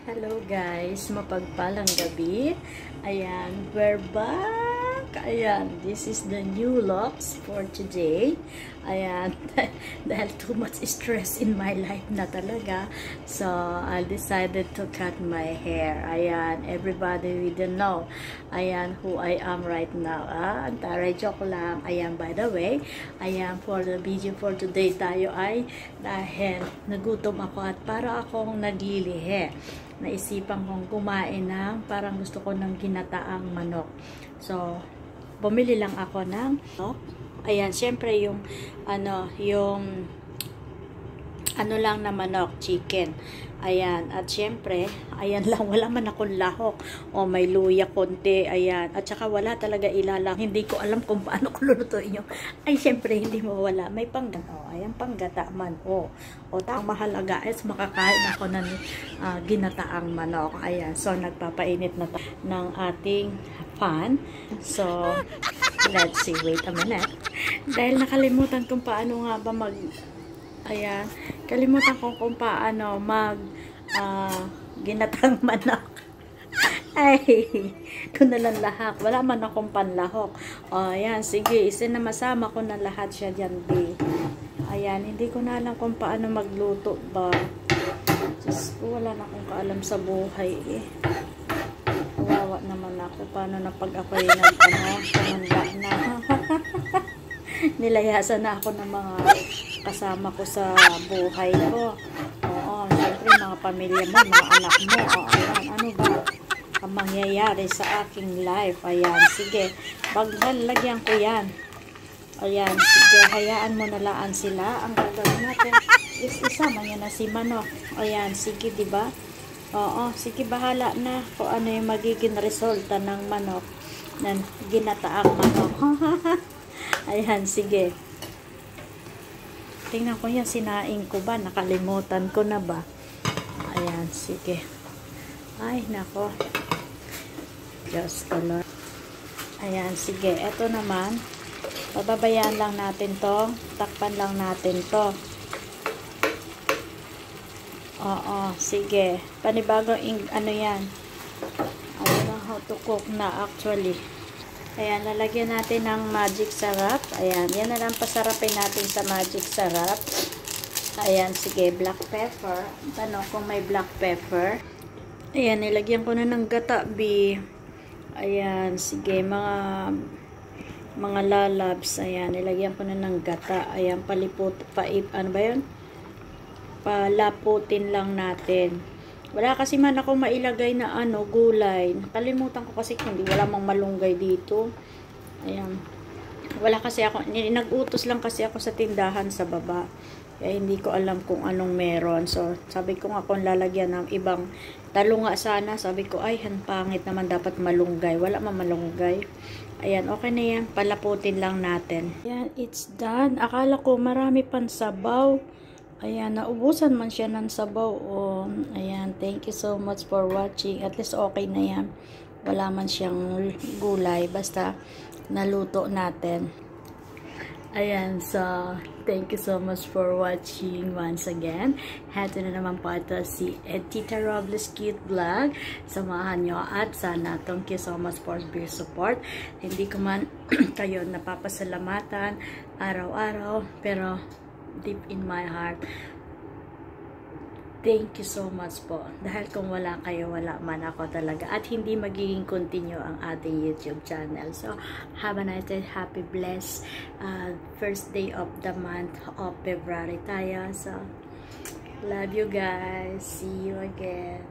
Hello guys, mapagpalang gabi. Ayan, we're back. Ayan, this is the new looks for today. Ayan, dahil too much stress in my life na talaga. So, I decided to cut my hair. Ayan, everybody will know. Ayan, who I am right now. Taray, joke lang. Ayan, by the way, ayan, for the video for today tayo ay dahil nagutom ako at para akong naglilihe. Naisipan kong kumain ng parang gusto ko ng ginataang manok. So, bumili lang ako ng ayan, syempre yung lang na manok, chicken. Ayan, at syempre, ayan lang, wala man akong lahok. O, may luya konti, ayan. At saka wala talaga ilalang. Hindi ko alam kung paano ko lulutuin yung. Ay, syempre, hindi mo wala. May panggata. O, ayan, panggata man. O, ang mahalaga is makakain ako ng ginataang manok. Ayan, so, nagpapainit na ng ating pan. So, let's see. Wait a minute. Dahil nakalimutan kung paano nga ba ayan, kalimutan ko kung paano ginatang manok. Ay, ko na lang lahak. Wala man akong panlahok. O, ayan, sige, masama ko na lahat siya dyan, B. Ayan, hindi ko na alam kung paano magluto ba. Diyos ko, wala na akong kaalam sa buhay, eh. Kawawa naman ako. Paano na pag ako'y tumanda na. Nilayasan na ako ng mga kasama ko sa buhay ko. Oo, siyempre mga pamilya mo, mga anak mo. O, ayan, ano ba ang mangyayari sa aking life? Ayan, sige. Lagyan ko yan. Ayan, sige. Hayaan mo na laan sila. Ang gagawin natin is isama niya na si manok. Ayan, sige, diba? Oo, sige, bahala na kung ano yung magiging resulta ng manok. Ng ginataang manok. Ayan, sige. Tingnan ko yan, sinaing ko ba? Nakalimutan ko na ba? Ayan, sige. Ay, nako. Just the Lord. Ayan, sige. Ito naman, pababayaan lang natin to. Takpan lang natin to. Oo, sige. Panibagong ano yan. I don't know how to cook na actually. Ayan, lalagyan natin ng magic sarap. Ayan, yan na lang pasarapin natin sa magic sarap. Ayan, sige, black pepper. Tanong kung may black pepper. Ayan, nilagyan ko na ng gata, B. Ayan, sige, mga lalabs. Ayan, nilagyan ko na ng gata. Ayan, ano ba yun? Palaputin lang natin. Wala kasi man ako mailagay na gulay. Nakalimutan ko kasi wala mang malunggay dito. Ayan. Wala kasi ako, nag-utos lang kasi ako sa tindahan sa baba. Kaya hindi ko alam kung anong meron. So, sabi ko nga kung lalagyan ng ibang talong nga sana. Sabi ko, ay, pangit naman dapat malunggay. Wala man malunggay. Ayan, okay na yan. Palaputin lang natin. Ayan, it's done. Akala ko marami pang sabaw. Ayan, naubusan man siya ng sabaw. Oh, ayan, thank you so much for watching. At least okay na yan. Wala man siyang gulay. Basta naluto natin. Ayan, so thank you so much for watching once again. Heto na naman po ito si Tita Robles Cute Vlog. Samahan nyo at sana thank you so much for your support. Hindi ko man kayo napapasalamatan araw-araw, pero deep in my heart, thank you so much po. Dahil kung wala kayo, wala man ako talaga. At hindi magiging continue ang ating YouTube channel. So, have a nice day. Happy blessed first day of the month of February tayo. So, love you guys. See you again.